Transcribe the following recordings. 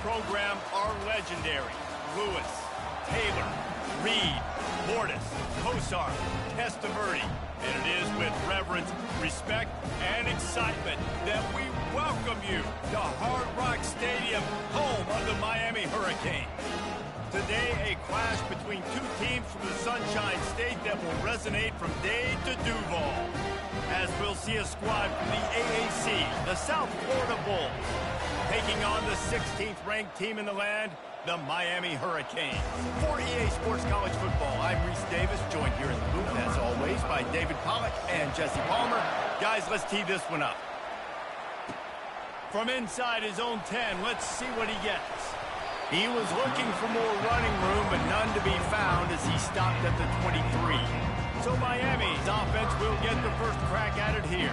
program are legendary. Lewis, Taylor, Reed, Mortis, Kosar, Testaverde. And it is with reverence, respect, and excitement that we welcome you to Hard Rock Stadium, home of the Miami Hurricanes. Today, a clash between two teams from the Sunshine State that will resonate from Dade to Duval, as we'll see a squad from the AAC, the South Florida Bulls, taking on the 16th ranked team in the land, the Miami Hurricanes. For EA Sports College Football, I'm Reese Davis, joined here in the booth, as always, by David Pollack and Jesse Palmer. Guys, let's tee this one up. From inside his own 10, let's see what he gets. He was looking for more running room, but none to be found as he stopped at the 23. So Miami's offense will get the first crack at it here.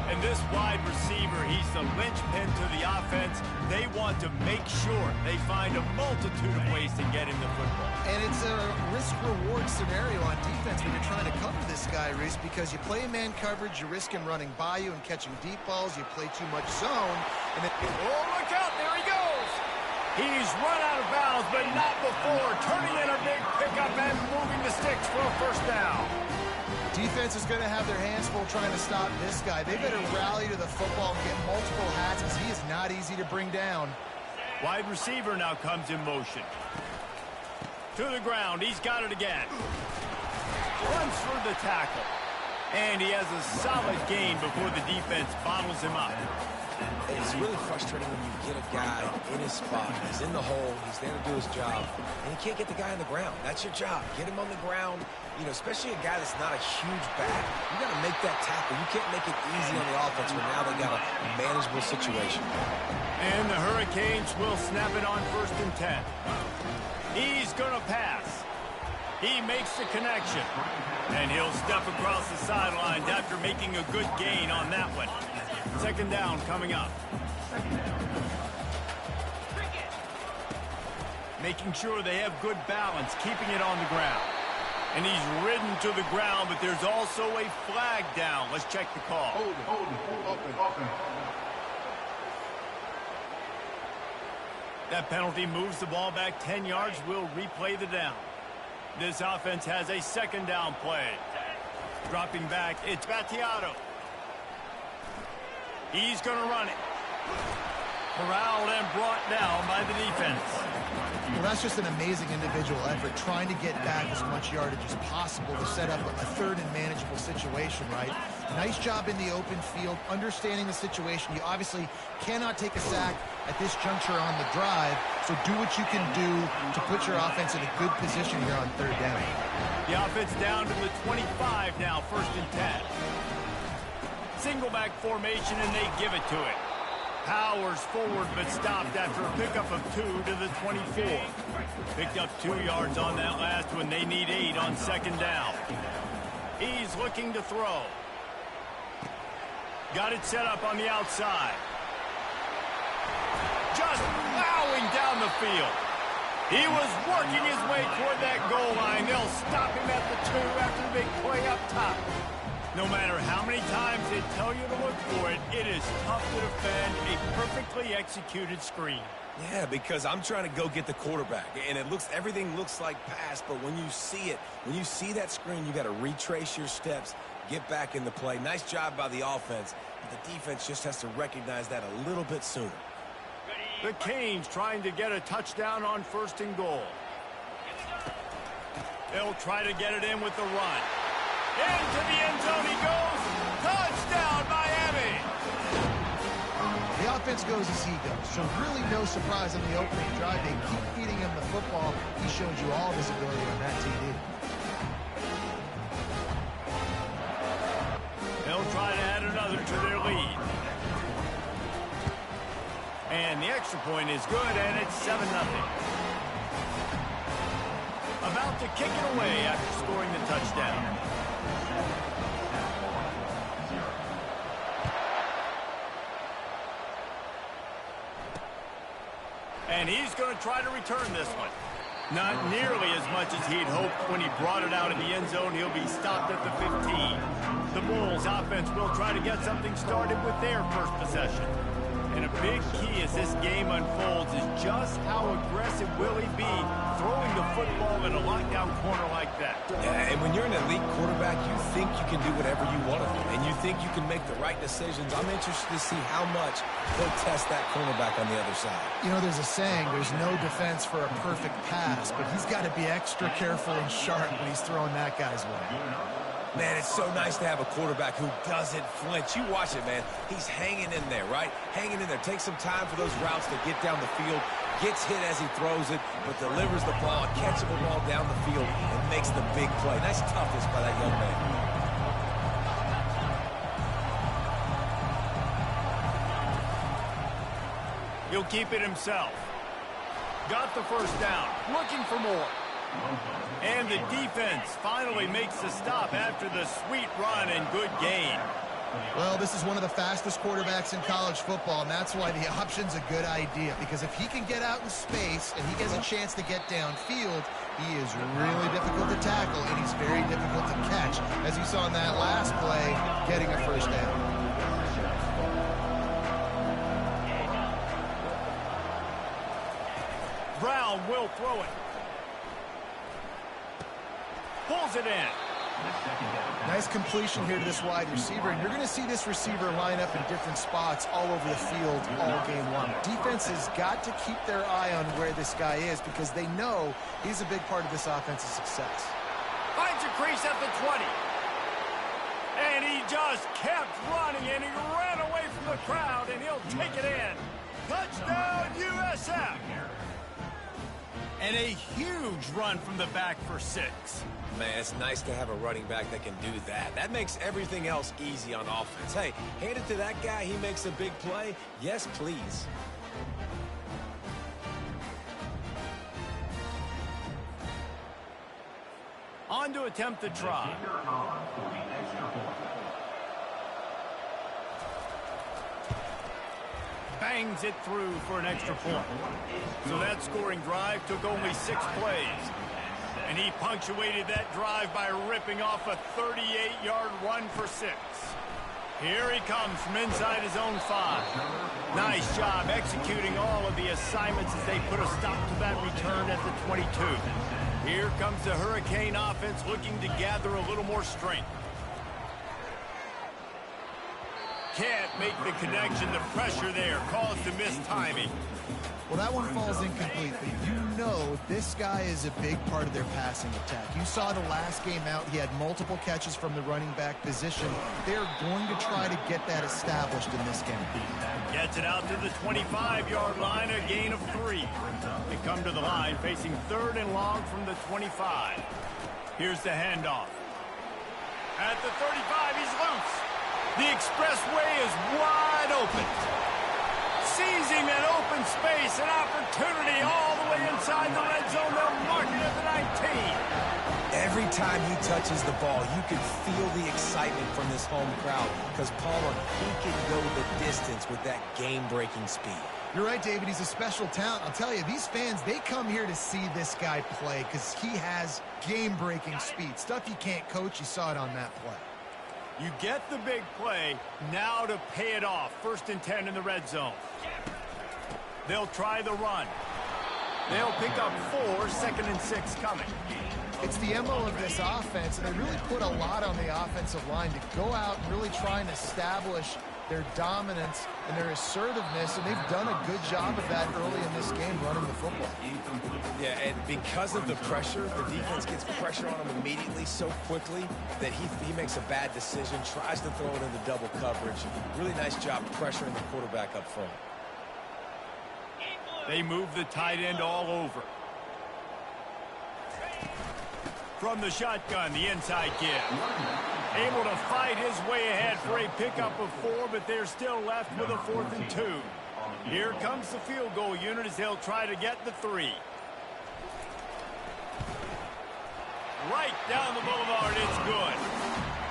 And this wide receiver, he's the linchpin to the offense. They want to make sure they find a multitude of ways to get him the football. And it's a risk-reward scenario on defense when you're trying to cover this guy, Reese, because you play man coverage, you risk him running by you and catching deep balls. You play too much zone. And then, oh, look out, there he goes. He's run out of bounds, but not before turning in a big pickup and moving the sticks for a first down. Defense is going to have their hands full trying to stop this guy. They better rally to the football and get multiple hats because he is not easy to bring down. Wide receiver now comes in motion. To the ground. He's got it again. Runs for the tackle. And he has a solid gain before the defense bottles him up. It's really frustrating when you get a guy in his spot. He's in the hole. He's there to do his job. And you can't get the guy on the ground. That's your job. Get him on the ground. You know, especially a guy that's not a huge back. You got to make that tackle. You can't make it easy on the offense when now they got a manageable situation. And the Hurricanes will snap it on 1st and 10. He's going to pass. He makes the connection. And he'll step across the sidelines after making a good gain on that one. 2nd down coming up. Making sure they have good balance, keeping it on the ground. And he's ridden to the ground, but there's also a flag down. Let's check the call. Open. That penalty moves the ball back 10 yards. We'll replay the down. This offense has a 2nd down play. Dropping back, it's Battiato. He's going to run it. Corralled and brought down by the defense. Well, that's just an amazing individual effort, trying to get back as much yardage as possible to set up a 3rd and manageable situation, right? Nice job in the open field, understanding the situation. You obviously cannot take a sack at this juncture on the drive, so do what you can do to put your offense in a good position here on 3rd down. The offense down to the 25 now, 1st and 10. Single back formation, and they give it to it. Powers forward, but stopped after a pickup of 2 to the 24. Picked up 2 yards on that last one. They need 8 on 2nd down. He's looking to throw. Got it set up on the outside. Just plowing down the field. He was working his way toward that goal line. They'll stop him at the 2 after the big play up top. No matter how many times they tell you to look for it, it is tough to defend a perfectly executed screen. Yeah, because I'm trying to go get the quarterback, and everything looks like pass, but when you see it, when you see that screen, you got to retrace your steps, get back in the play. Nice job by the offense, but the defense just has to recognize that a little bit sooner. The Canes trying to get a touchdown on 1st and goal. They'll try to get it in with the run. Into the end zone he goes. Touchdown, Miami! The offense goes as he goes, so really no surprise on the opening drive. They keep feeding him the football. He showed you all of his ability on that TD. They'll try to add another to their lead. And the extra point is good, and it's 7-0. About to kick it away after scoring the touchdown. And he's going to try to return this one. Not nearly as much as he'd hoped when he brought it out of the end zone. He'll be stopped at the 15. The Bulls offense will try to get something started with their first possession. And a big key as this game unfolds is just how aggressive will he be throwing the football in a lockdown corner like that. Yeah, and when you're an elite quarterback, you think you can do whatever you want to do, and you think you can make the right decisions. I'm interested to see how much he'll test that cornerback on the other side. You know, there's a saying, there's no defense for a perfect pass, but he's got to be extra careful and sharp when he's throwing that guy's way. Man, it's so nice to have a quarterback who doesn't flinch. You watch it, man. He's hanging in there, right? Hanging in there. Takes some time for those routes to get down the field. Gets hit as he throws it, but delivers the ball, catchable ball down the field, and makes the big play. Nice toughness by that young man. He'll keep it himself. Got the first down. Looking for more. And the defense finally makes the stop after the sweet run and good gain. Well, this is one of the fastest quarterbacks in college football, and that's why the option's a good idea. Because if he can get out in space and he gets a chance to get downfield, he is really difficult to tackle, and he's very difficult to catch. As you saw in that last play, getting a first down. Brown will throw it. Pulls it in. Nice completion here to this wide receiver, and you're going to see this receiver line up in different spots all over the field all game long. Defense has got to keep their eye on where this guy is because they know he's a big part of this offense's success. Finds a crease at the 20. And he just kept running, and he ran away from the crowd, and he'll take it in. Touchdown, USF! And a huge run from the back for 6. Man, it's nice to have a running back that can do that. That makes everything else easy on offense. Hey, hand it to that guy. He makes a big play. Yes, please. On to attempt the try. Bangs it through for an extra point. So that scoring drive took only 6 plays. And he punctuated that drive by ripping off a 38-yard run for 6. Here he comes from inside his own 5. Nice job executing all of the assignments as they put a stop to that return at the 22. Here comes the Hurricane offense looking to gather a little more strength. Can't make the connection. The pressure there caused the missed timing. Well, that one falls incomplete, but you know this guy is a big part of their passing attack. You saw the last game out, he had multiple catches from the running back position. They're going to try to get that established in this game. Gets it out to the 25-yard line, a gain of 3. They come to the line facing 3rd and long from the 25. Here's the handoff. At the 35, he's loose. The expressway is wide open. Seizing that open space, an opportunity all the way inside the red zone. They'll mark it at the 19. Every time he touches the ball, you can feel the excitement from this home crowd because Palmer, he can go the distance with that game-breaking speed. You're right, David. He's a special talent. I'll tell you, these fans, they come here to see this guy play because he has game-breaking speed. Stuff you can't coach. You saw it on that play. You get the big play, now to pay it off. 1st and 10 in the red zone. They'll try the run. They'll pick up 4, 2nd and 6 coming. It's the MO of this offense, and they really put a lot on the offensive line to go out and really try and establish their dominance and their assertiveness, and they've done a good job of that early in this game running the football. Yeah, and because of the pressure, the defense gets pressure on him immediately so quickly that he makes a bad decision, tries to throw it into double coverage. Really nice job pressuring the quarterback up front. They move the tight end all over. From the shotgun, the inside give. Able to fight his way ahead for a pickup of 4, but they're still left with a 4th and 2. Here comes the field goal unit as they'll try to get the 3. Right down the boulevard, it's good.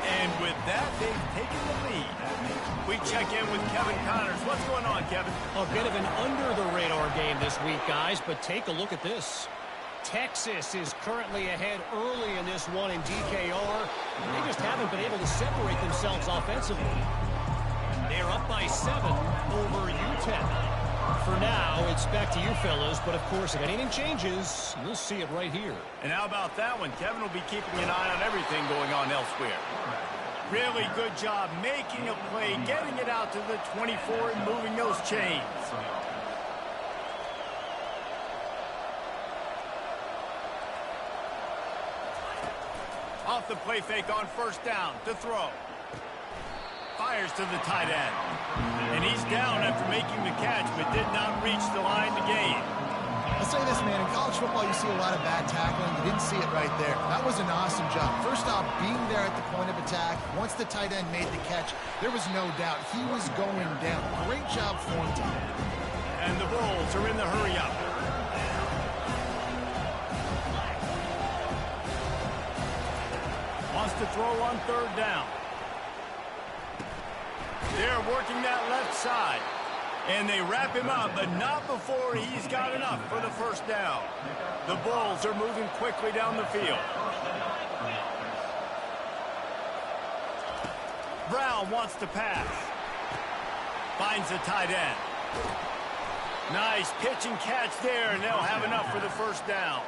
And with that, they've taken the lead. We check in with Kevin Connors. What's going on, Kevin? A bit of an under-the-radar game this week, guys, but take a look at this. Texas is currently ahead early in this one in DKR. They just haven't been able to separate themselves offensively. They're they're up by 7 over UTEP. For now, it's back to you fellas, but of course, if anything changes, you'll see it right here. And how about that one? Kevin will be keeping an eye on everything going on elsewhere. Really good job making a play, getting it out to the 24 and moving those chains. Off the play fake on first down to throw. Fires to the tight end. And he's down after making the catch, but did not reach the line to gain. I'll say this, man. In college football, you see a lot of bad tackling. You didn't see it right there. That was an awesome job. First off, being there at the point of attack. Once the tight end made the catch, there was no doubt he was going down. Great job for him. And the Bulls are in the hurry-up. Wants to throw on third down. They're working that left side. And they wrap him up, but not before he's got enough for the first down. The Bulls are moving quickly down the field. Brown wants to pass. Finds the tight end. Nice pitch and catch there, and they'll have enough for the first down.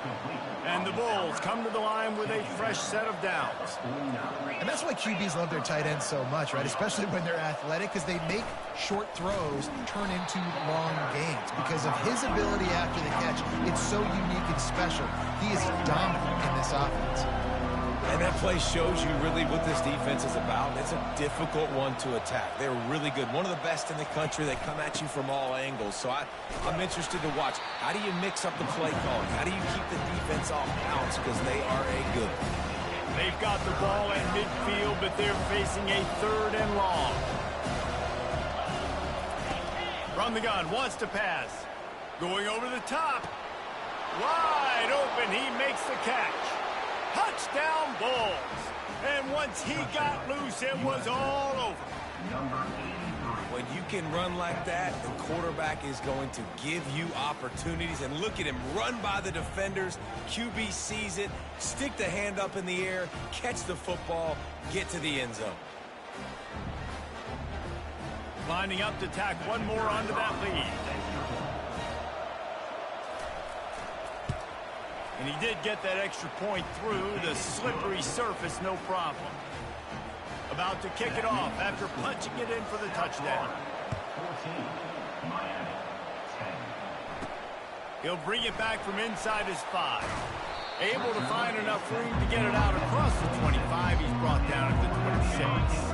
And the Bulls come to the line with a fresh set of downs. And that's why QBs love their tight ends so much, right? Especially when they're athletic, because they make short throws turn into long gains. Because of his ability after the catch, it's so unique and special. He is dominant in this offense. And that play shows you really what this defense is about. It's a difficult one to attack. They're really good. One of the best in the country. They come at you from all angles. So I'm interested to watch. How do you mix up the play calling? How do you keep the defense off balance? Because they are a good. They've got the ball in midfield, but they're facing a third and long. From the gun, wants to pass. Going over the top. Wide open, he makes the catch. Touchdown Bulls. And once he got loose, it was all over. When you can run like that, the quarterback is going to give you opportunities. And look at him run by the defenders. QB sees it, stick the hand up in the air, catch the football, get to the end zone. Lining up to tack one more onto that lead. And he did get that extra point through the slippery surface, no problem. About to kick it off after punching it in for the touchdown. He'll bring it back from inside his 5. Able to find enough room to get it out across the 25. He's brought down at the 26.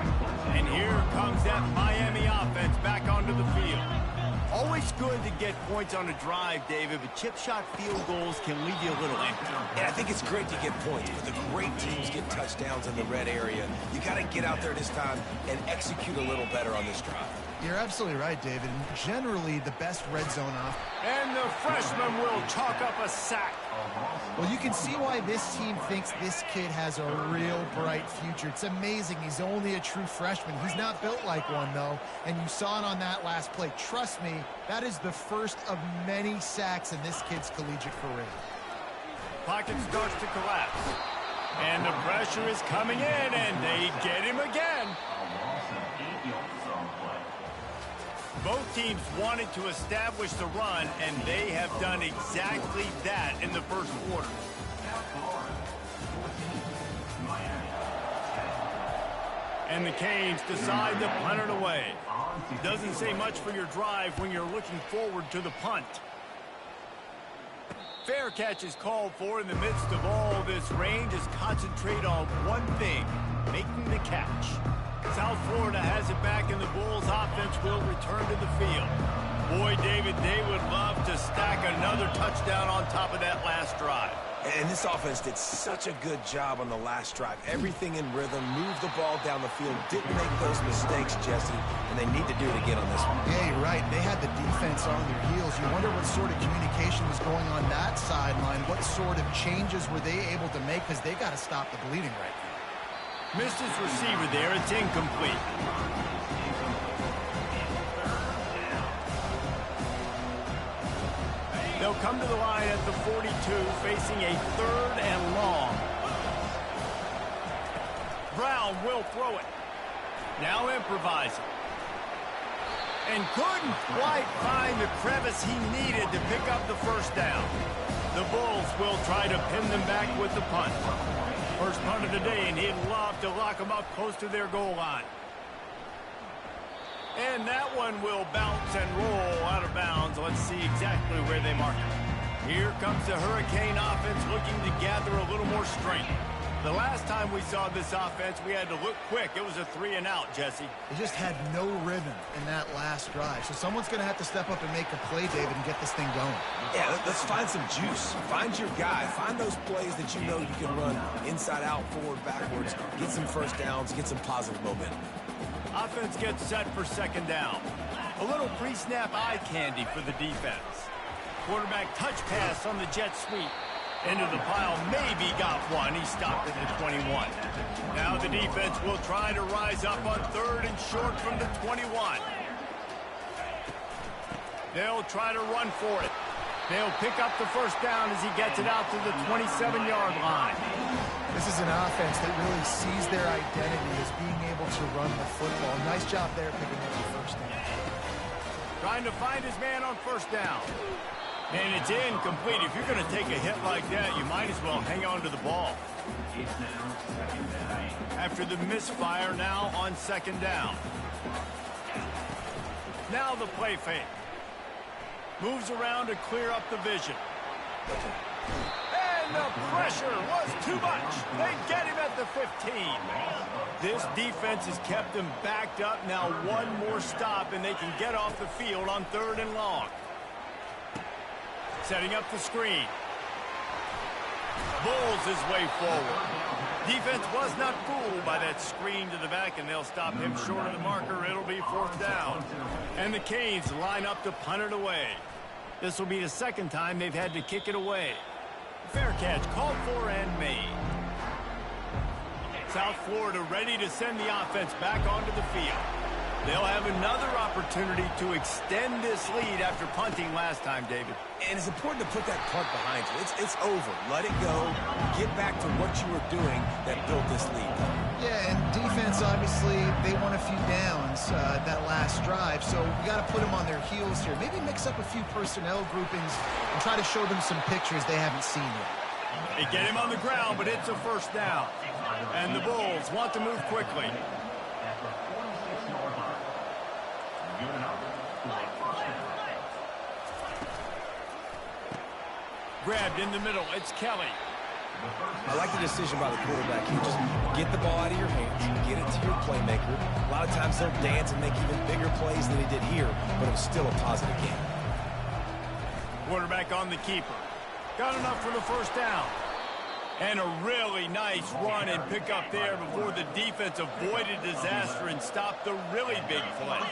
And here comes that Miami offense back onto the field. Always good to get points on a drive, David, but chip shot field goals can leave you a little empty. Yeah, I think it's great to get points, but the great teams get touchdowns in the red area. You got to get out there this time and execute a little better on this drive. You're absolutely right, David. And generally, the best red zone off. And the freshman will chalk up a sack. Well, you can see why this team thinks this kid has a real bright future. It's amazing. He's only a true freshman. He's not built like one, though. And you saw it on that last play. Trust me, that is the first of many sacks in this kid's collegiate career. Pocket starts to collapse. And the pressure is coming in, and they get him again. Both teams wanted to establish the run, and they have done exactly that in the first quarter. And the Canes decide to punt it away. Doesn't say much for your drive when you're looking forward to the punt. Fair catch is called for in the midst of all this. Rangers concentrate on one thing, making the catch. South Florida has it back, and the Bulls offense will return to the field. Boy, David, they would love to stack another touchdown on top of that last drive. And this offense did such a good job on the last drive. Everything in rhythm, moved the ball down the field, didn't make those mistakes, Jesse, and they need to do it again on this one. Yeah, you're right. They had the defense on their heels. You wonder what sort of communication was going on that sideline. What sort of changes were they able to make, because they got to stop the bleeding right now. Missed his receiver there. It's incomplete. They'll come to the line at the 42, facing a third and long. Brown will throw it. Now improvising. And couldn't quite find the crevice he needed to pick up the first down. The Bulls will try to pin them back with the punt. First punt of the day, and he'd love to lock them up close to their goal line. And that one will bounce and roll out of bounds. Let's see exactly where they mark it. Here comes the Hurricane offense looking to gather a little more strength. The last time we saw this offense, we had to look quick. It was a 3-and-out, Jesse. They just had no rhythm in that last drive. So someone's going to have to step up and make a play, David, and get this thing going. Yeah, let's find some juice. Find your guy. Find those plays that you know you can run inside out, forward, backwards. Get some first downs. Get some positive momentum. Offense gets set for second down. A little pre-snap eye candy for the defense. Quarterback touch pass on the jet sweep. Into the pile, maybe got one. He stopped at the 21. Now the defense will try to rise up on third and short from the 21. They'll try to run for it. They'll pick up the first down as he gets it out to the 27-yard line. This is an offense that really sees their identity as being able to run the football. Nice job there picking up the first down. Trying to find his man on first down. And it's incomplete. If you're going to take a hit like that, you might as well hang on to the ball. After the misfire, now on second down. Now the play fake. Moves around to clear up the vision. And the pressure was too much. They get him at the 15. This defense has kept them backed up. Now one more stop, and they can get off the field on third and long. Setting up the screen. Bulls his way forward. Defense was not fooled by that screen to the back, and they'll stop him short of the marker. It'll be fourth down. And the Canes line up to punt it away. This will be the second time they've had to kick it away. Fair catch called for and made. South Florida ready to send the offense back onto the field. They'll have another opportunity to extend this lead after punting last time, David. And it's important to put that punt behind you. It's over. Let it go. Get back to what you were doing that built this lead. Yeah, and defense, obviously, they won a few downs that last drive, so we got to put them on their heels here. Maybe mix up a few personnel groupings and try to show them some pictures they haven't seen yet. They get him on the ground, but it's a first down. And the Bulls want to move quickly. Grabbed in the middle. It's Kelly. I like the decision by the quarterback. You just get the ball out of your hands, get it to your playmaker. A lot of times they'll dance and make even bigger plays than he did here, but it was still a positive game. Quarterback on the keeper. Got enough for the first down. And a really nice run and pick up there before the defense avoided disaster and stopped the really big play.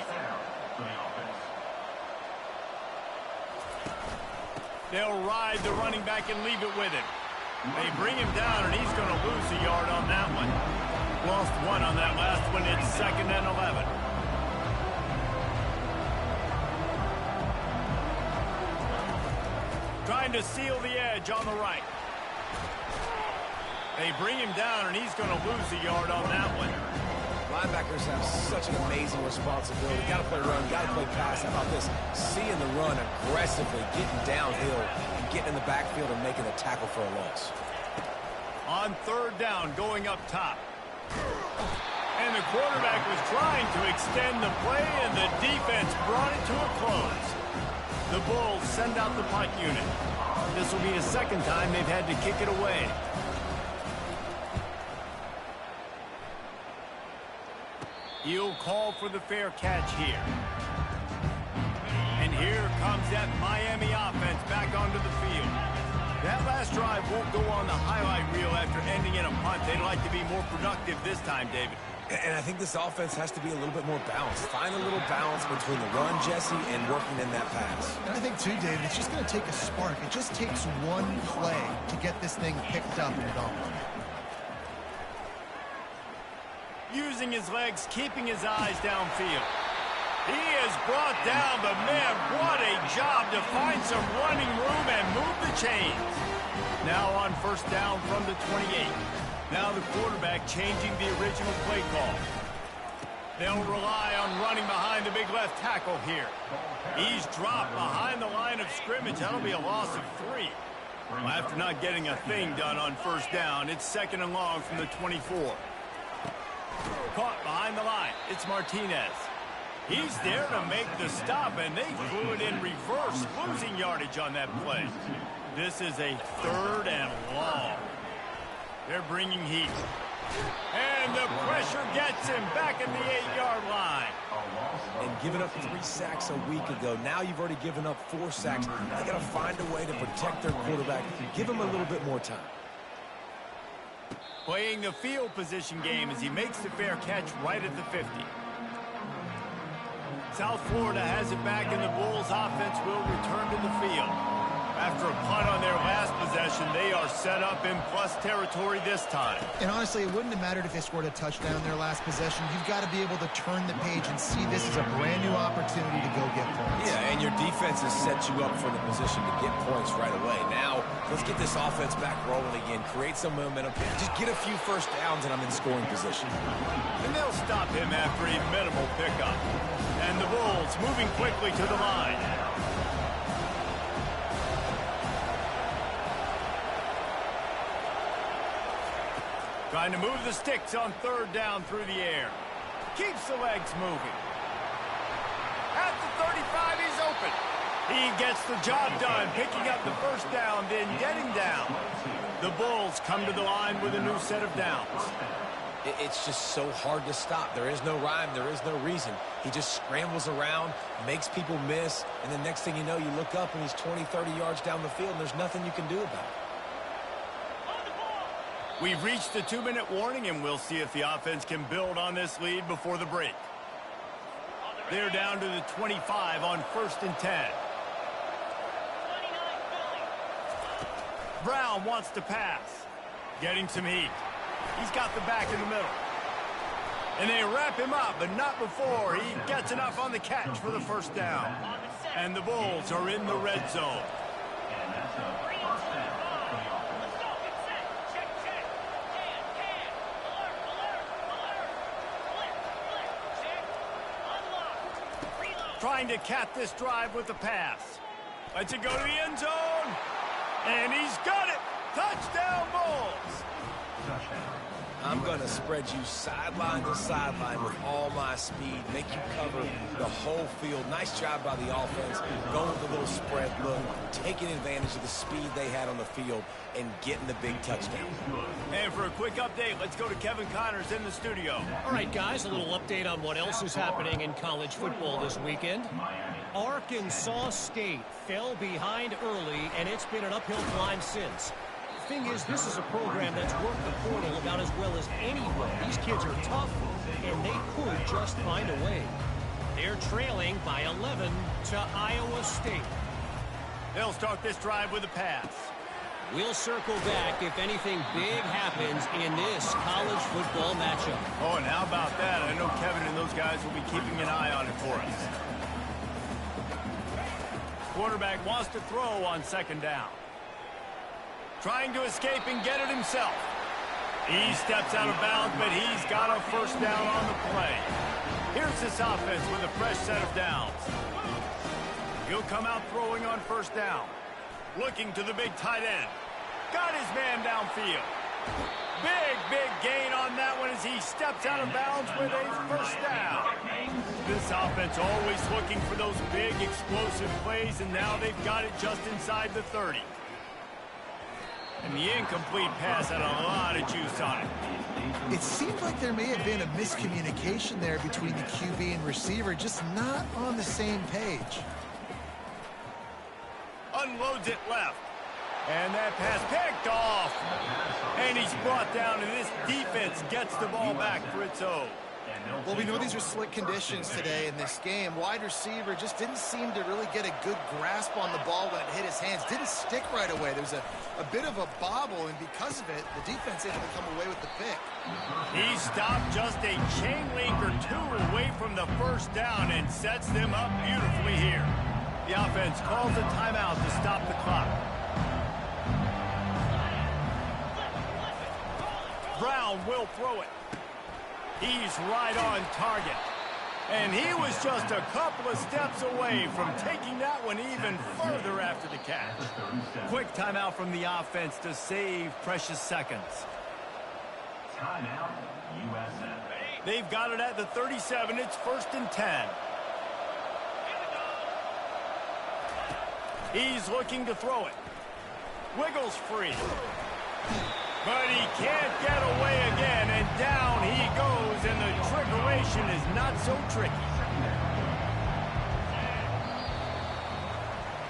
They'll ride the running back and leave it with him. They bring him down, and he's going to lose a yard on that one. Lost one on that last one. It's second and 11. Trying to seal the edge on the right. They bring him down, and he's going to lose a yard on that one. Linebackers have such an amazing responsibility. Got to play run, got to play pass. How about this? Seeing the run aggressively, getting downhill, and getting in the backfield and making a tackle for a loss. On third down, going up top. And the quarterback was trying to extend the play, and the defense brought it to a close. The Bulls send out the punt unit. This will be the second time they've had to kick it away. He'll call for the fair catch here. And here comes that Miami offense back onto the field. That last drive won't go on the highlight reel after ending in a punt. They'd like to be more productive this time, David. And I think this offense has to be a little bit more balanced. Find a little balance between the run, Jesse, and working in that pass. And I think, too, David, it's just going to take a spark. It just takes one play to get this thing picked up and going. Using his legs, keeping his eyes downfield. He is brought down, but man, what a job to find some running room and move the chains. Now on first down from the 28. Now the quarterback changing the original play call. They'll rely on running behind the big left tackle here. He's dropped behind the line of scrimmage. That'll be a loss of 3. Well, after not getting a thing done on first down, it's 2nd and long from the 24. Caught behind the line. It's Martinez. He's there to make the stop, and they threw it in reverse, losing yardage on that play. This is a 3rd and long. They're bringing heat. And the pressure gets him back at the 8-yard line. And giving up 3 sacks a week ago. Now you've already given up 4 sacks. They got to find a way to protect their quarterback. Give him a little bit more time. Playing the field position game as he makes the fair catch right at the 50. South Florida has it back, and the Bulls offense will return to the field. After a punt on their last possession, they are set up in plus territory this time. And honestly, it wouldn't have mattered if they scored a touchdown their last possession. You've got to be able to turn the page and see this as a brand new opportunity to go get points. Yeah, and your defense has set you up for the position to get points right away. Now, let's get this offense back rolling again, create some momentum, just get a few first downs, and I'm in scoring position. And they'll stop him after a minimal pickup. And the Bulls moving quickly to the line. Trying to move the sticks on 3rd down through the air. Keeps the legs moving. At the 35, he's open. He gets the job done, picking up the first down, then getting down. The Bulls come to the line with a new set of downs. It's just so hard to stop. There is no rhyme. There is no reason. He just scrambles around, makes people miss, and the next thing you know, you look up and he's 20, 30 yards down the field, and there's nothing you can do about it. We've reached the 2-minute warning, and we'll see if the offense can build on this lead before the break. They're down to the 25 on 1st and 10. Brown wants to pass. Getting some heat. He's got the back in the middle. And they wrap him up, but not before he gets enough on the catch for the first down. And the Bulls are in the red zone. Trying to cap this drive with the pass. Lets it go to the end zone. And he's got it. Touchdown, Bulls. I'm going to spread you sideline to sideline with all my speed, make you cover the whole field. Nice job by the offense, going with a little spread look, taking advantage of the speed they had on the field, and getting the big touchdown. And for a quick update, let's go to Kevin Connors in the studio. All right, guys, a little update on what else is happening in college football this weekend. Arkansas State fell behind early, and it's been an uphill climb since. Thing is, this is a program that's worked the portal about as well as anyone. These kids are tough, and they could just find a way. They're trailing by 11 to Iowa State. They'll start this drive with a pass. We'll circle back if anything big happens in this college football matchup. Oh, and how about that? I know Kevin and those guys will be keeping an eye on it for us. Quarterback wants to throw on 2nd down. Trying to escape and get it himself. He steps out of bounds, but he's got a first down on the play. Here's this offense with a fresh set of downs. He'll come out throwing on 1st down. Looking to the big tight end. Got his man downfield. Big gain on that one as he steps out of bounds with a first down. This offense always looking for those big explosive plays, and now they've got it just inside the 30. And the incomplete pass had a lot of juice on it. It seemed like there may have been a miscommunication there between the QB and receiver, just not on the same page. Unloads it left. And that pass picked off. And he's brought down, and this defense gets the ball back for its own. Well, we know these are slick conditions today in this game. Wide receiver just didn't seem to really get a good grasp on the ball when it hit his hands. Didn't stick right away. There was a bit of a bobble, and because of it, the defense able to come away with the pick. He stopped just a chain link or two away from the first down and sets them up beautifully here. The offense calls a timeout to stop the clock. Brown will throw it. He's right on target. And he was just a couple of steps away from taking that one even further after the catch. Quick timeout from the offense to save precious seconds. Timeout, USA. They've got it at the 37. It's 1st and 10. He's looking to throw it. Wiggles free. But he can't get away again, and down he goes, and the trickeration is not so tricky.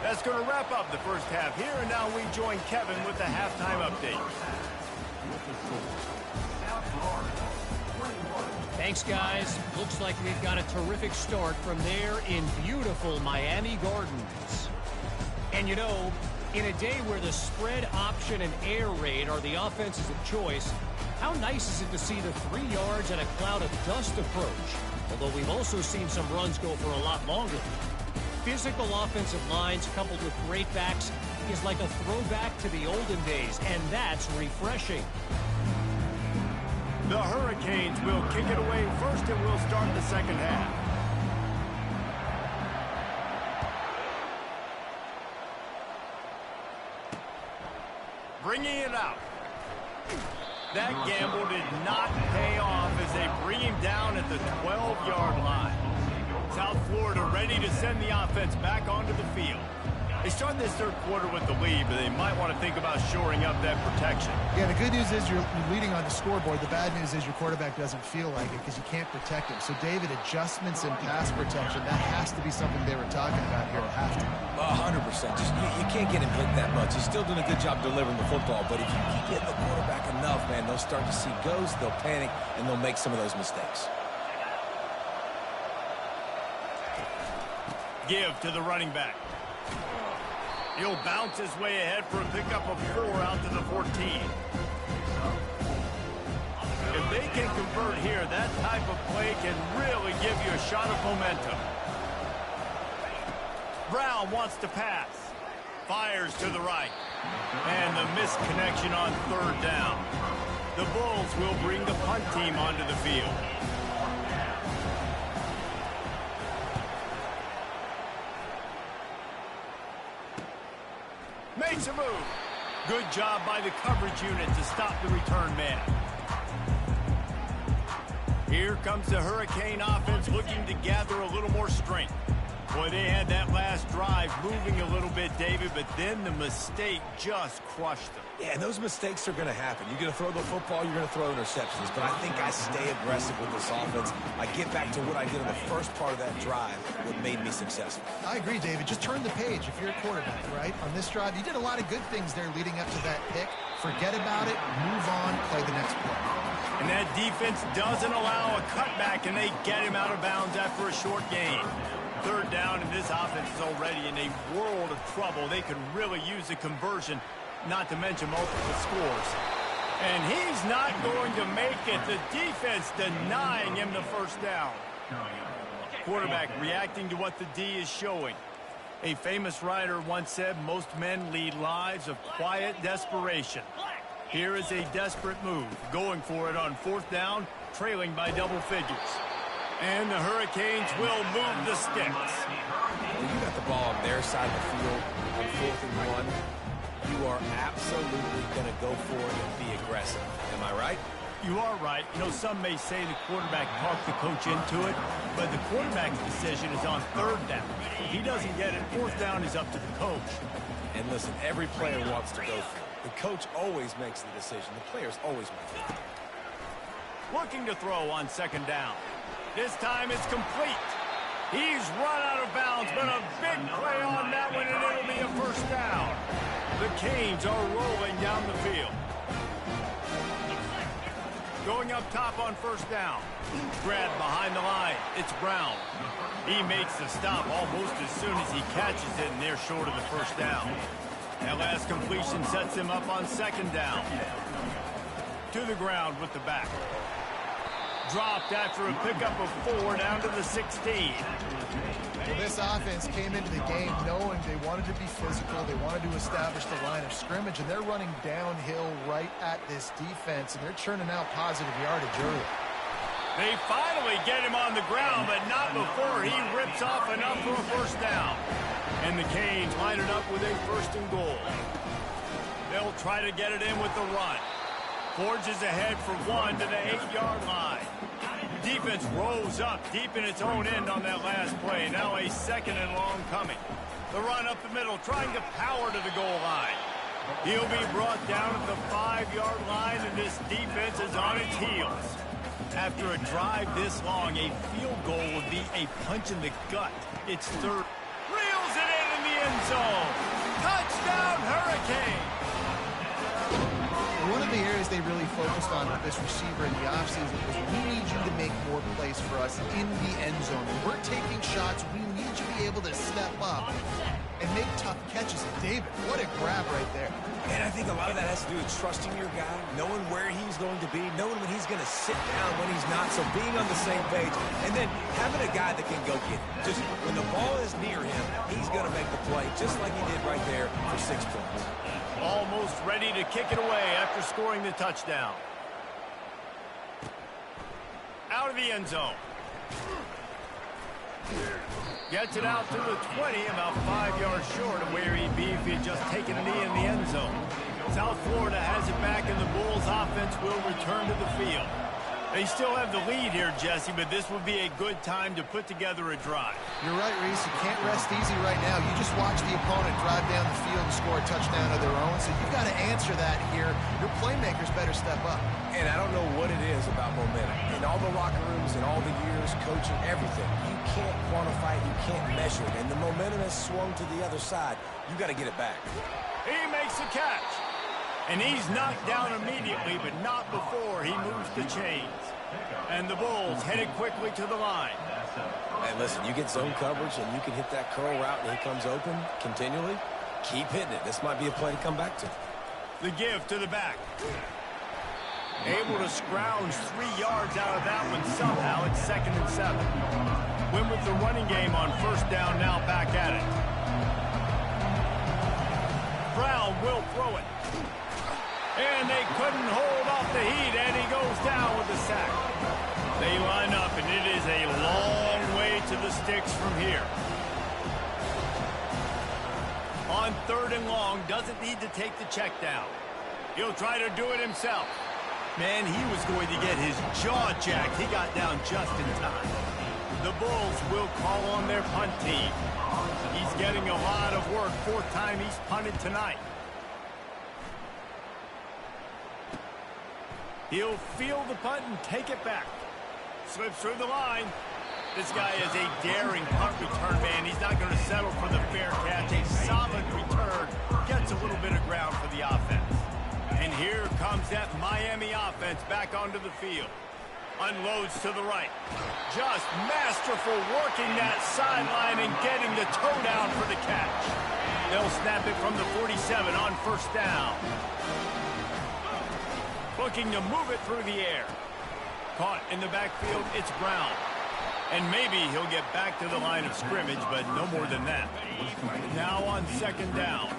That's going to wrap up the first half here, and now we join Kevin with the halftime update. Thanks, guys. Looks like we've got a terrific start from there in beautiful Miami Gardens. And you know, in a day where the spread option and air raid are the offenses of choice, how nice is it to see the 3 yards and a cloud of dust approach? Although we've also seen some runs go for a lot longer. Physical offensive lines coupled with great backs is like a throwback to the olden days, and that's refreshing. The Hurricanes will kick it away first, and we'll start the second half. Bringing it out. That gamble did not pay off as they bring him down at the 12-yard line. South Florida ready to send the offense back onto the field. They start this third quarter with the lead, but they might want to think about shoring up that protection. Yeah, the good news is you're leading on the scoreboard. The bad news is your quarterback doesn't feel like it because you can't protect him. So, David, adjustments in pass protection, that has to be something they were talking about here at halftime. 100%. Just, you can't get him hit that much. He's still doing a good job delivering the football, but if you keep hitting the quarterback enough, man, they'll start to see ghosts, they'll panic, and they'll make some of those mistakes. Give to the running back. He'll bounce his way ahead for a pickup of 4 out to the 14. If they can convert here, that type of play can really give you a shot of momentum. Brown wants to pass. Fires to the right. And the missed connection on 3rd down. The Bulls will bring the punt team onto the field. Makes a move. Good job by the coverage unit to stop the return man. Here comes the Hurricane offense looking to gather a little more strength. Boy, they had that last drive moving a little bit, David, but then the mistake just crushed them. Yeah, and those mistakes are going to happen. You're going to throw the football, you're going to throw interceptions, but I think I stay aggressive with this offense. I get back to what I did in the first part of that drive, what made me successful. I agree, David. Just turn the page if you're a quarterback, right? On this drive, you did a lot of good things there leading up to that pick. Forget about it, move on, play the next play. And that defense doesn't allow a cutback, and they get him out of bounds after a short gain. 3rd down, and this offense is already in a world of trouble. They could really use a conversion, not to mention multiple scores. And he's not going to make it. The defense denying him the 1st down. Quarterback reacting to what the D is showing. A famous writer once said, most men lead lives of quiet desperation. Here is a desperate move, going for it on 4th down, trailing by double figures. And the Hurricanes will move the sticks. When you got the ball on their side of the field on 4th and 1, you are absolutely going to go for it and be aggressive. Am I right? You are right. You know, some may say the quarterback talked the coach into it, but the quarterback's decision is on 3rd down. If he doesn't get it, 4th down is up to the coach. And listen, every player wants to go for it. The coach always makes the decision. The players always make it. Looking to throw on 2nd down. This time it's complete. He's run out of bounds, but a big play on that one, and it'll be a 1st down. The Canes are rolling down the field. Going up top on 1st down. Grabbed behind the line. It's Brown. He makes the stop almost as soon as he catches it, and they're short of the 1st down. That last completion sets him up on 2nd down. To the ground with the back. Dropped after a pickup of 4 down to the 16. Well, this offense came into the game knowing they wanted to be physical, they wanted to establish the line of scrimmage, and they're running downhill right at this defense, and they're churning out positive yardage early. They finally get him on the ground, but not before he rips off enough for a first down. And the Canes line it up with a 1st and goal. They'll try to get it in with the run. Forges ahead for 1 to the 8-yard line. Defense rolls up deep in its own end on that last play. Now a 2nd and long coming. The run up the middle, trying to power to the goal line. He'll be brought down at the 5-yard line, and this defense is on its heels. After a drive this long, a field goal would be a punch in the gut. It's 3rd. Reels it in the end zone. Touchdown, Hurricane! One of the areas they really focused on with this receiver in the offseason was we need you to make more plays for us in the end zone. When we're taking shots, we need you to be able to step up and make tough catches. David, what a grab right there. And I think a lot of that has to do with trusting your guy, knowing where he's going to be, knowing when he's going to sit down, when he's not, so being on the same page, and then having a guy that can go get it. Just when the ball is near him, he's going to make the play, just like he did right there for 6 points. Almost ready to kick it away after scoring the touchdown. Out of the end zone. Gets it out to the 20, about 5 yards short of where he'd be if he had just taken a knee in the end zone. South Florida has it back, and the Bulls offense will return to the field. They still have the lead here, Jesse, but this would be a good time to put together a drive. You're right, Reese. You can't rest easy right now. You just watch the opponent drive down the field and score a touchdown of their own, so you've got to answer that here. Your playmakers better step up. And I don't know what it is about momentum. In all the locker rooms and all the years, coaching, everything, you can't quantify it, you can't measure it. And the momentum has swung to the other side. You got to get it back. He makes the catch. And he's knocked down immediately, but not before he moves the chains. And the Bulls headed quickly to the line. And listen, you get zone coverage and you can hit that curl route and he comes open continually. Keep hitting it. This might be a play to come back to. The give to the back. Able to scrounge 3 yards out of that one somehow. It's 2nd and 7. Win with the running game on 1st down, now back at it. Brown will throw it. And they couldn't hold off the heat, and he goes down with the sack. They line up, and it is a long way to the sticks from here. On 3rd and long, doesn't need to take the check down. He'll try to do it himself. Man, he was going to get his jaw jacked. He got down just in time. The Bulls will call on their punt team. He's getting a lot of work. 4th time he's punted tonight. He'll field the punt and take it back. Slips through the line. This guy is a daring punt return man. He's not going to settle for the fair catch. A solid return. Gets a little bit of ground for the offense. And here comes that Miami offense back onto the field. Unloads to the right. Just masterful working that sideline and getting the toe down for the catch. They'll snap it from the 47 on 1st down. Looking to move it through the air. Caught in the backfield, it's Brown. And maybe he'll get back to the line of scrimmage, but no more than that. Now on 2nd down.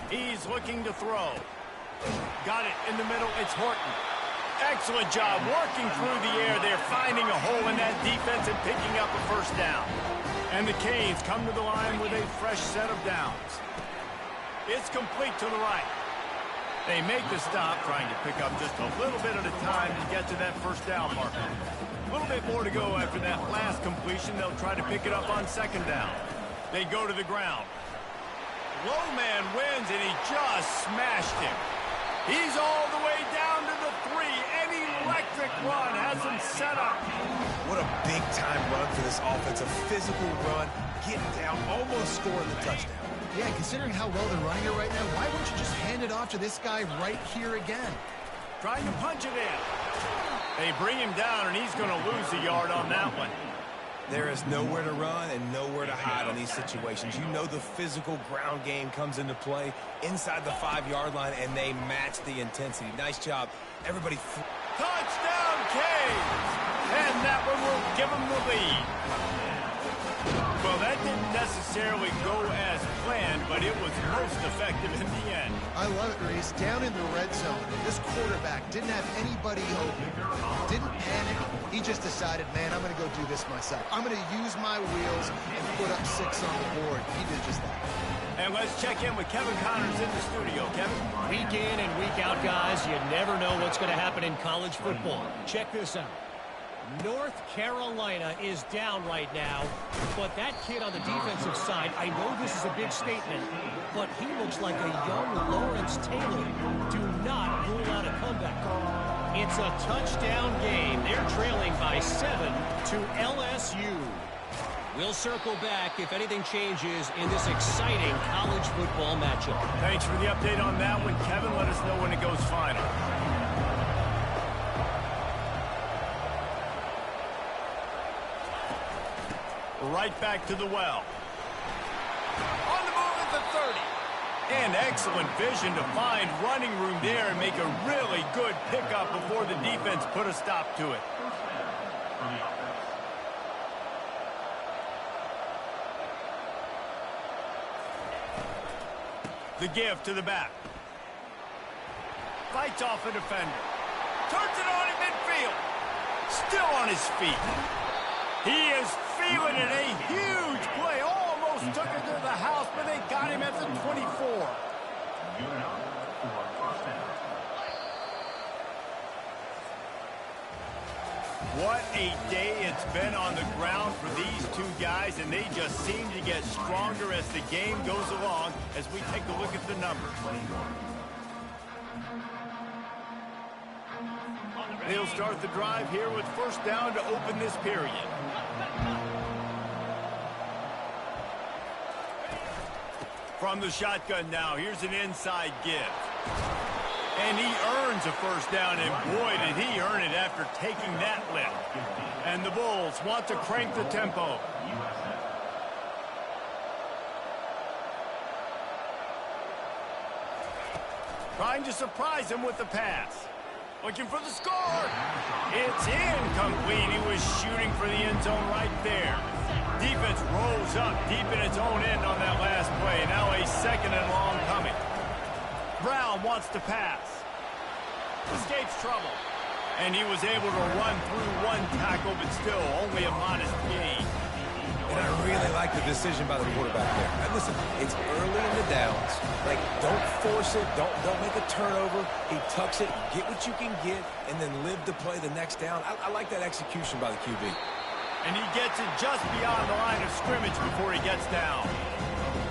He's looking to throw. Got it in the middle, it's Horton. Excellent job working through the air. They're finding a hole in that defense and picking up a 1st down. And the Canes come to the line with a fresh set of downs. It's complete to the right. They make the stop, trying to pick up just a little bit at a time to get to that 1st down marker. A little bit more to go after that last completion. They'll try to pick it up on 2nd down. They go to the ground. Low man wins, and he just smashed him. He's all the way down to the 3. An electric run has him set up. What a big-time run for this offense. A physical run, getting down, almost scoring the touchdown. Yeah, considering how well they're running it right now, why wouldn't you just hand it off to this guy right here again? Trying to punch it in. They bring him down, and he's going to lose a yard on that one. There is nowhere to run and nowhere to hide on these situations. You know the physical ground game comes into play inside the 5-yard line, and they match the intensity. Nice job. Everybody. Touchdown, Canes! And that one will give them the lead. Well, that didn't necessarily necessarily go as planned, but it was most effective in the end. I love it, Reese. Down in the red zone, this quarterback didn't have anybody open. Didn't panic. He just decided, man, I'm going to go do this myself. I'm going to use my wheels and put up 6 on the board. He did just that. And let's check in with Kevin Connors in the studio. Kevin? Week in and week out, guys, you never know what's going to happen in college football. Check this out. North Carolina is down right now, but that kid on the defensive side, I know this is a big statement, but he looks like a young Lawrence Taylor. Do not rule out a comeback. It's a touchdown game. They're trailing by 7 to LSU. We'll circle back if anything changes in this exciting college football matchup. Thanks for the update on that one, Kevin. Let us know when it goes final. Right back to the well. On the move at the 30. And excellent vision to find running room there and make a really good pickup before the defense put a stop to it. The give to the back. Fights off a defender. Turns it on in midfield. Still on his feet. He is feeling it. A huge play. Almost took it to the house, but they got him at the 24. What a day it's been on the ground for these two guys, and they just seem to get stronger as the game goes along as we take a look at the numbers. They'll start the drive here with first down to open this period. From the shotgun now, here's an inside give. And he earns a first down, and boy, did he earn it after taking that lift. And the Bulls want to crank the tempo. Trying to surprise him with the pass. Looking for the score. It's incomplete. He was shooting for the end zone right there. Defense rolls up deep in its own end on that last play. Now a second and long coming. Brown wants to pass. Escapes trouble. And he was able to run through one tackle, but still only a modest gain. And I really like the decision by the quarterback there. And listen, it's early in the downs. Like, don't force it. Don't make a turnover. He tucks it, get what you can get, and then live to play the next down. I like that execution by the QB. And he gets it just beyond the line of scrimmage before he gets down.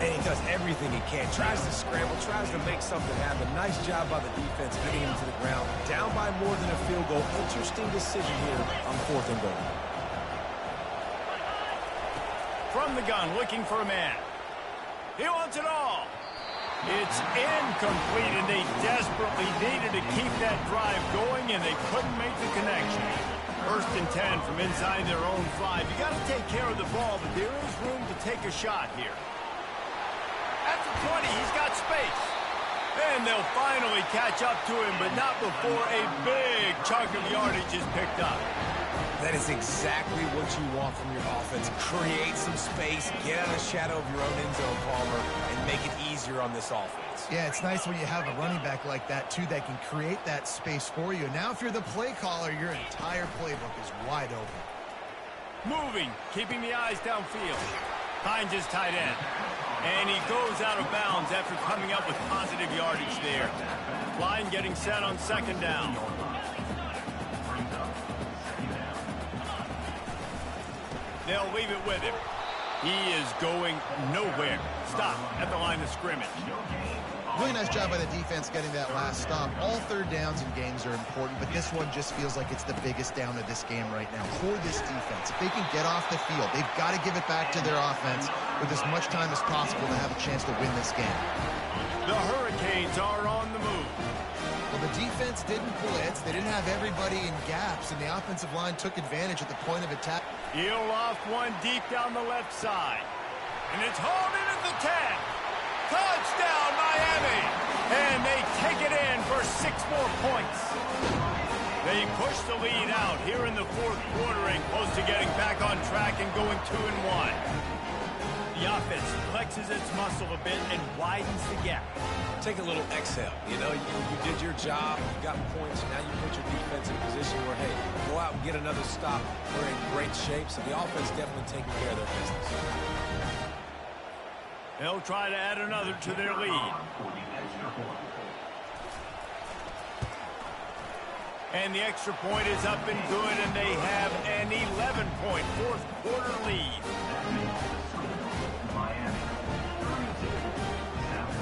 And he does everything he can. Tries to scramble, tries to make something happen. Nice job by the defense getting him to the ground. Down by more than a field goal. Interesting decision here on 4th and goal. From the gun, looking for a man. He wants it all. It's incomplete, and they desperately needed to keep that drive going, and they couldn't make the connection. 1st and 10 from inside their own 5. You got to take care of the ball, but there is room to take a shot here. At the 20, he's got space. And they'll finally catch up to him, but not before a big chunk of yardage is picked up. That is exactly what you want from your offense. Create some space, get out of the shadow of your own end zone, Palmer, and make it easier on this offense. Yeah, it's nice when you have a running back like that, too, that can create that space for you. Now, if you're the play caller, your entire playbook is wide open. Moving, keeping the eyes downfield. Finds his tight end. And he goes out of bounds after coming up with positive yardage there. Line getting set on 2nd down. They'll leave it with him. He is going nowhere. Stop at the line of scrimmage. Really nice job by the defense getting that last stop. All 3rd downs in games are important, but this one just feels like it's the biggest down of this game right now for this defense. If they can get off the field, they've got to give it back to their offense with as much time as possible to have a chance to win this game. The Hurricanes are on the move. Well, the defense didn't blitz. They didn't have everybody in gaps, and the offensive line took advantage at the point of attack. He'll off one deep down the left side. And it's hauled in at the 10. Touchdown, Miami! And they take it in for 6 more points. They push the lead out here in the 4th quarter and close to getting back on track and going 2-1. The offense flexes its muscle a bit and widens the gap. Take a little exhale. You know, you did your job, you got points, now you put your defense in a position where, hey, go out and get another stop. We're in great shape, so the offense definitely taking care of their business. They'll try to add another to their lead. And the extra point is up and good, and they have an 11-point fourth quarter lead.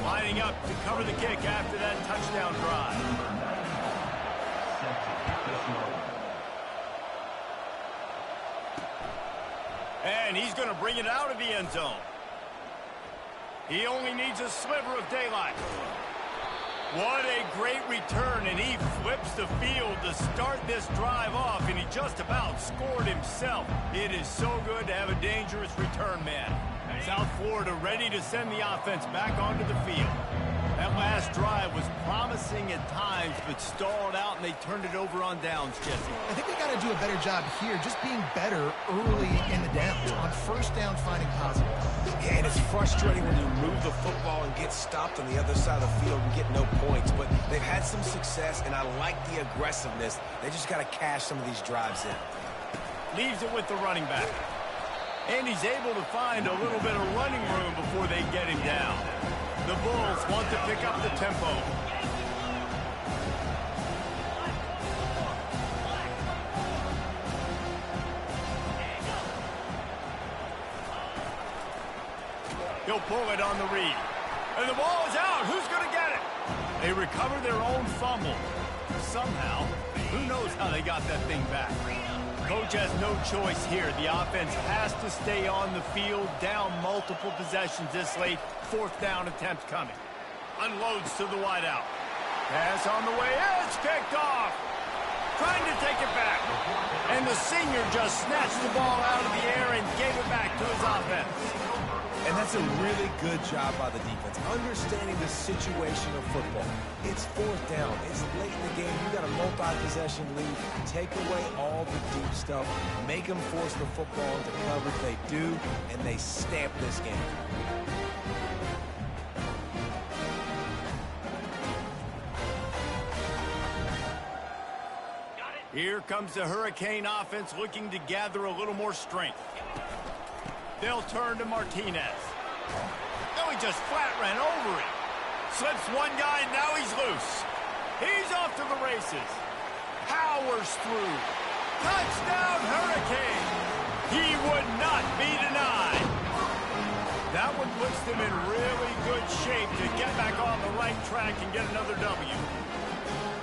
Lining up to cover the kick after that touchdown drive. And he's going to bring it out of the end zone. He only needs a sliver of daylight. What a great return, and he flips the field to start this drive off, and he just about scored himself. It is so good to have a dangerous return man. South Florida ready to send the offense back onto the field. That last drive was promising at times, but stalled out, and they turned it over on downs, Jesse. I think they got to do a better job here, just being better early in the downs. On first down, finding positive. Yeah, and it's frustrating when you move the football and get stopped on the other side of the field and get no points. But they've had some success, and I like the aggressiveness. They just got to cash some of these drives in. Leaves it with the running back. And he's able to find a little bit of running room before they get him down. The Bulls want to pick up the tempo. He'll pull it on the read. And the ball is out. Who's going to get it? They recover their own fumble. Somehow, who knows how they got that thing back. Coach has no choice here. The offense has to stay on the field, down multiple possessions this late. Fourth down attempt coming. Unloads to the wideout. Pass on the way. It's picked off. Trying to take it back. And the senior just snatched the ball out of the air and gave it back to his offense. And that's a really good job by the defense, understanding the situation of football. It's fourth down. It's late in the game. You got a multi-possession lead. Take away all the deep stuff. Make them force the football into coverage. They do, and they stamp this game. Here comes the Hurricane offense looking to gather a little more strength. They'll turn to Martinez. Oh, he just flat ran over him. Slips one guy, now he's loose. He's off to the races. Powers through. Touchdown, Hurricane. He would not be denied. That one puts them in really good shape to get back on the right track and get another W.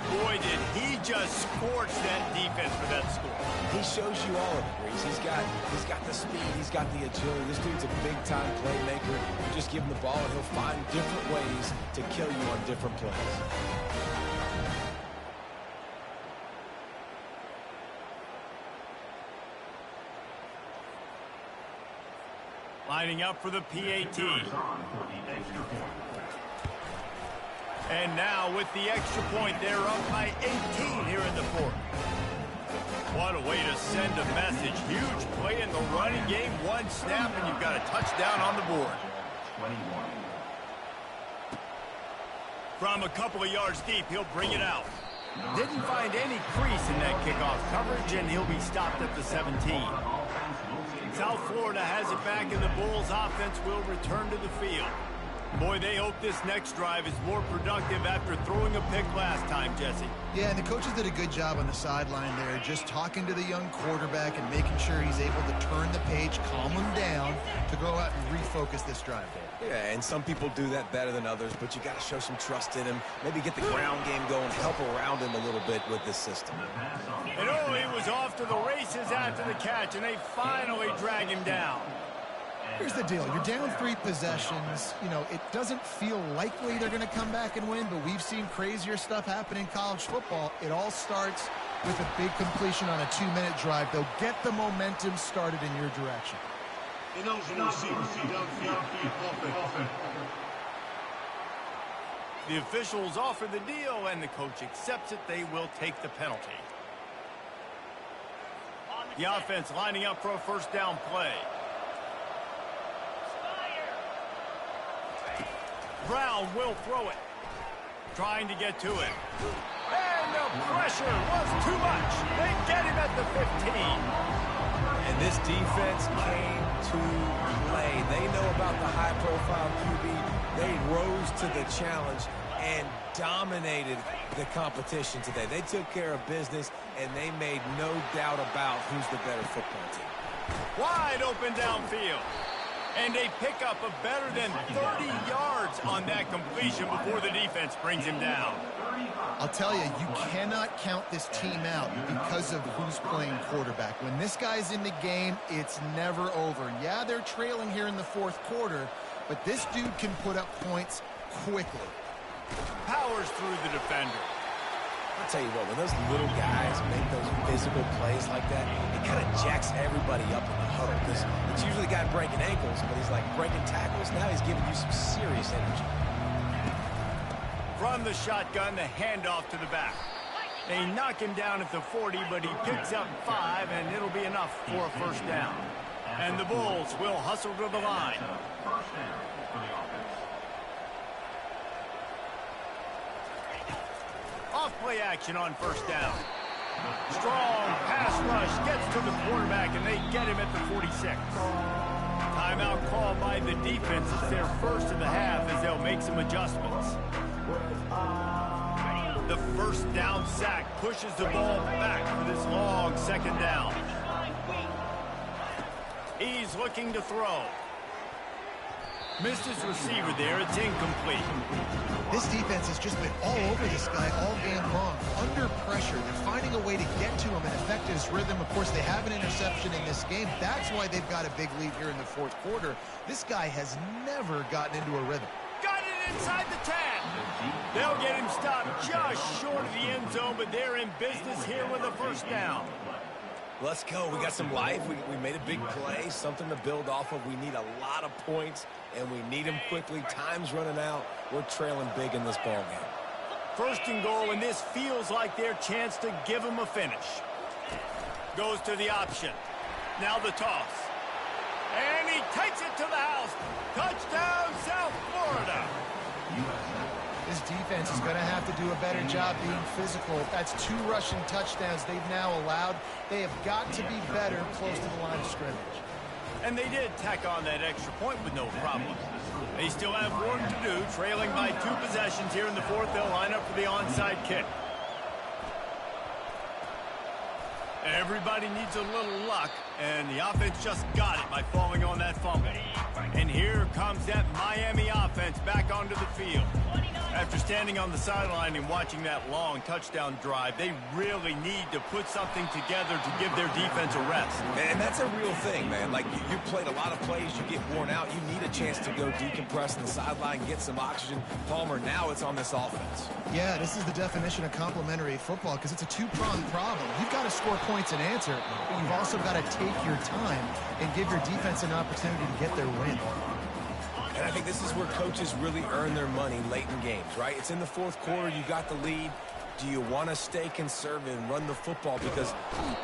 Boy, did he just scorch that defense for that score. He shows you all of it, Reese. He's got the speed, he's got the agility. This dude's a big-time playmaker. You just give him the ball, and he'll find different ways to kill you on different plays. Lining up for the PAT. And now with the extra point, they're up by 18 here in the fourth. What a way to send a message. Huge play in the running game. One snap, and you've got a touchdown on the board. From a couple of yards deep, he'll bring it out. Didn't find any crease in that kickoff coverage, and he'll be stopped at the 17. South Florida has it back, and the Bulls offense will return to the field. Boy, they hope this next drive is more productive after throwing a pick last time, Jesse. Yeah, and the coaches did a good job on the sideline there, just talking to the young quarterback and making sure he's able to turn the page, calm him down to go out and refocus this drive. Yeah, and some people do that better than others, but you got to show some trust in him. Maybe get the ground game going, help around him a little bit with this system. And oh, he was off to the races after the catch, and they finally drag him down. Here's the deal. You're down 3 possessions. You know, it doesn't feel likely they're going to come back and win, but we've seen crazier stuff happen in college football. It all starts with a big completion on a 2-minute drive. They'll get the momentum started in your direction. The officials offer the deal, and the coach accepts it. They will take the penalty. The offense lining up for a first down play. Brown will throw it. Trying to get to it. And the pressure was too much. They get him at the 15. And this defense came to play. They know about the high-profile QB. They rose to the challenge and dominated the competition today. They took care of business, and they made no doubt about who's the better football team. Wide open downfield. And they pick up a better than 30 yards on that completion before the defense brings him down. I'll tell you, you cannot count this team out because of who's playing quarterback. When this guy's in the game, it's never over. Yeah, they're trailing here in the fourth quarter, but this dude can put up points quickly. Powers through the defender. I'll tell you what, when those little guys make those physical plays like that, it kind of jacks everybody up in the huddle because it's usually the guy breaking ankles, but he's like breaking tackles. Now he's giving you some serious energy. From the shotgun, the handoff to the back. They knock him down at the 40, but he picks up 5, and it'll be enough for a first down. And the Bulls will hustle to the line. First down for the offense. Off-play action on first down. Strong pass rush gets to the quarterback, and they get him at the 46. Timeout called by the defense. It's their first of the half as they'll make some adjustments. The first down sack pushes the ball back for this long second down. He's looking to throw. Missed his receiver there. It's incomplete. This defense has just been all over this guy all game long. Under pressure, they're finding a way to get to him and affect his rhythm. Of course, they have an interception in this game. That's why they've got a big lead here in the fourth quarter. This guy has never gotten into a rhythm. Got it inside the 10. They'll get him stopped just short of the end zone, but they're in business here with a first down. Let's go. We got some life. We made a big play, something to build off of. We need a lot of points, and we need them quickly. Time's running out. We're trailing big in this ball game. First and goal, and this feels like their chance to give them a finish. Goes to the option. Now the toss. And he takes it to the house. Touchdown, South Florida. This defense is going to have to do a better job being physical. That's 2 rushing touchdowns they've now allowed. They have got to be better close to the line of scrimmage. And they did tack on that extra point with no problem. They still have work to do, trailing by 2 possessions here in the fourth. They'll line up for the onside kick. Everybody needs a little luck, and the offense just got it by falling on that fumble. And here comes that Miami offense back onto the field. After standing on the sideline and watching that long touchdown drive, they really need to put something together to give their defense a rest. And that's a real thing, man. Like, you played a lot of plays, you get worn out, you need a chance to go decompress on the sideline, get some oxygen. Palmer, now it's on this offense. Yeah, this is the definition of complementary football because it's a 2-pronged problem. You've got to score points and answer, but you've also got to take your time and give your defense an opportunity to get their win. And I think this is where coaches really earn their money late in games, right? It's in the fourth quarter, you got the lead. Do you want to stay conservative and run the football? Because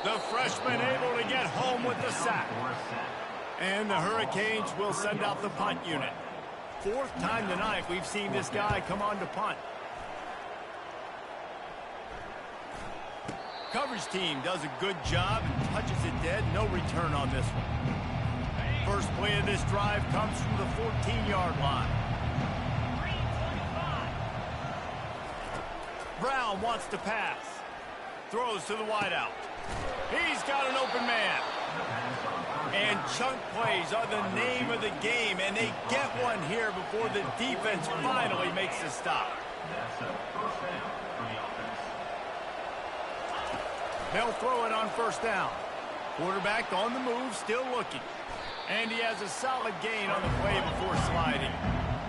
the freshman able to get home with the sack. And the Hurricanes will send out the punt unit. 4th time tonight we've seen this guy come on to punt. Coverage team does a good job and touches it dead. No return on this one. First play of this drive comes from the 14-yard line. Brown wants to pass. Throws to the wideout. He's got an open man. And chunk plays are the name of the game, and they get one here before the defense finally makes a stop. They'll throw it on first down. Quarterback on the move, still looking. And he has a solid gain on the play before sliding.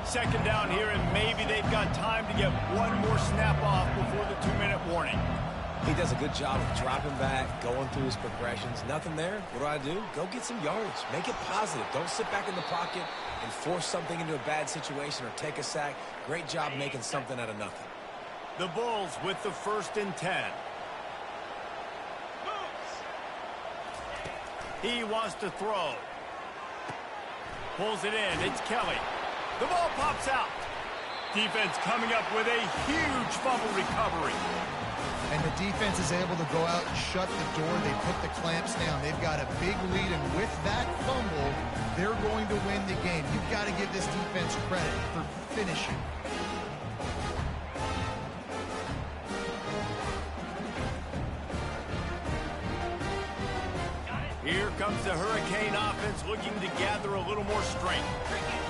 Second down here, and maybe they've got time to get one more snap off before the 2-minute warning. he does a good job of dropping back, going through his progressions. Nothing there. What do? Go get some yards. Make it positive. Don't sit back in the pocket and force something into a bad situation or take a sack. Great job making something out of nothing. The Bulls with the 1st and 10. He wants to throw. Pulls it in. It's Kelly. The ball pops out. Defense coming up with a huge fumble recovery. And the defense is able to go out and shut the door. They put the clamps down. They've got a big lead, and with that fumble, they're going to win the game. You've got to give this defense credit for finishing. Here comes the Hurricane offense looking to gather a little more strength.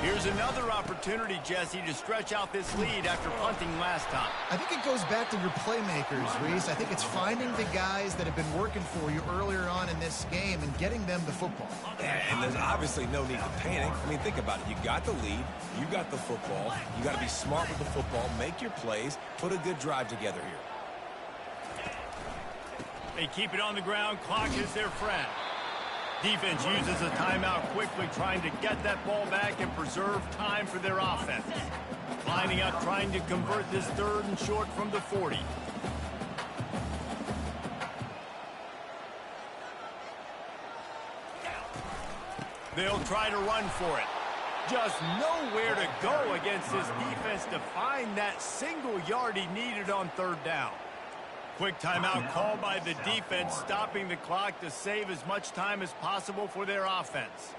Here's another opportunity, Jesse, to stretch out this lead after punting last time. I think it goes back to your playmakers, Reese. I think it's finding the guys that have been working for you earlier on in this game and getting them the football. Yeah, and there's obviously no need to panic. I mean, think about it. You got the lead. You got the football. You got to be smart with the football. Make your plays. Put a good drive together here. They keep it on the ground. Clock is their friend. Defense uses a timeout quickly, trying to get that ball back and preserve time for their offense. Lining up, trying to convert this 3rd and short from the 40. They'll try to run for it. Just nowhere to go against this defense to find that single yard he needed on 3rd down. Quick timeout called by the defense, stopping the clock to save as much time as possible for their offense.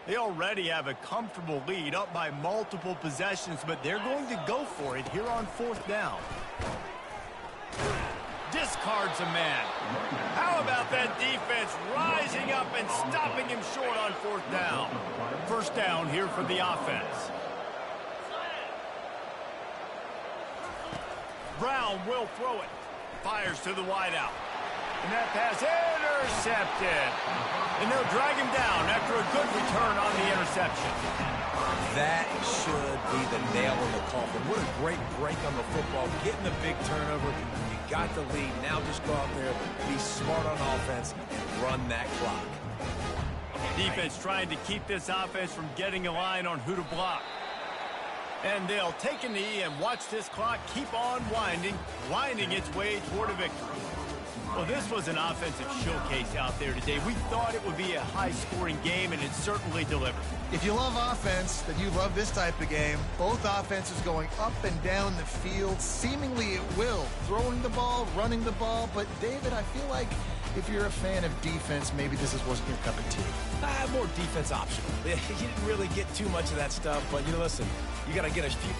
They already have a comfortable lead, up by multiple possessions, but they're going to go for it here on 4th down. Discards a man. How about that defense rising up and stopping him short on 4th down? 1st down here for the offense. Brown will throw it. Fires to the wideout. And that pass intercepted. And they'll drag him down after a good return on the interception. That should be the nail in the coffin. What a great break on the football. Getting the big turnover. You got the lead. Now just go out there, be smart on offense, and run that clock. Defense trying to keep this offense from getting a line on who to block. And they'll take a knee and watch this clock keep on winding its way toward a victory. Well, this was an offensive showcase out there today. We thought it would be a high-scoring game, and it certainly delivered. If you love offense, then you love this type of game. Both offenses going up and down the field, seemingly at will. Throwing the ball, running the ball. But, David, I feel like if you're a fan of defense, maybe this wasn't your cup of tea. More defense optional. You didn't really get too much of that stuff, but, listen, you got to get a few...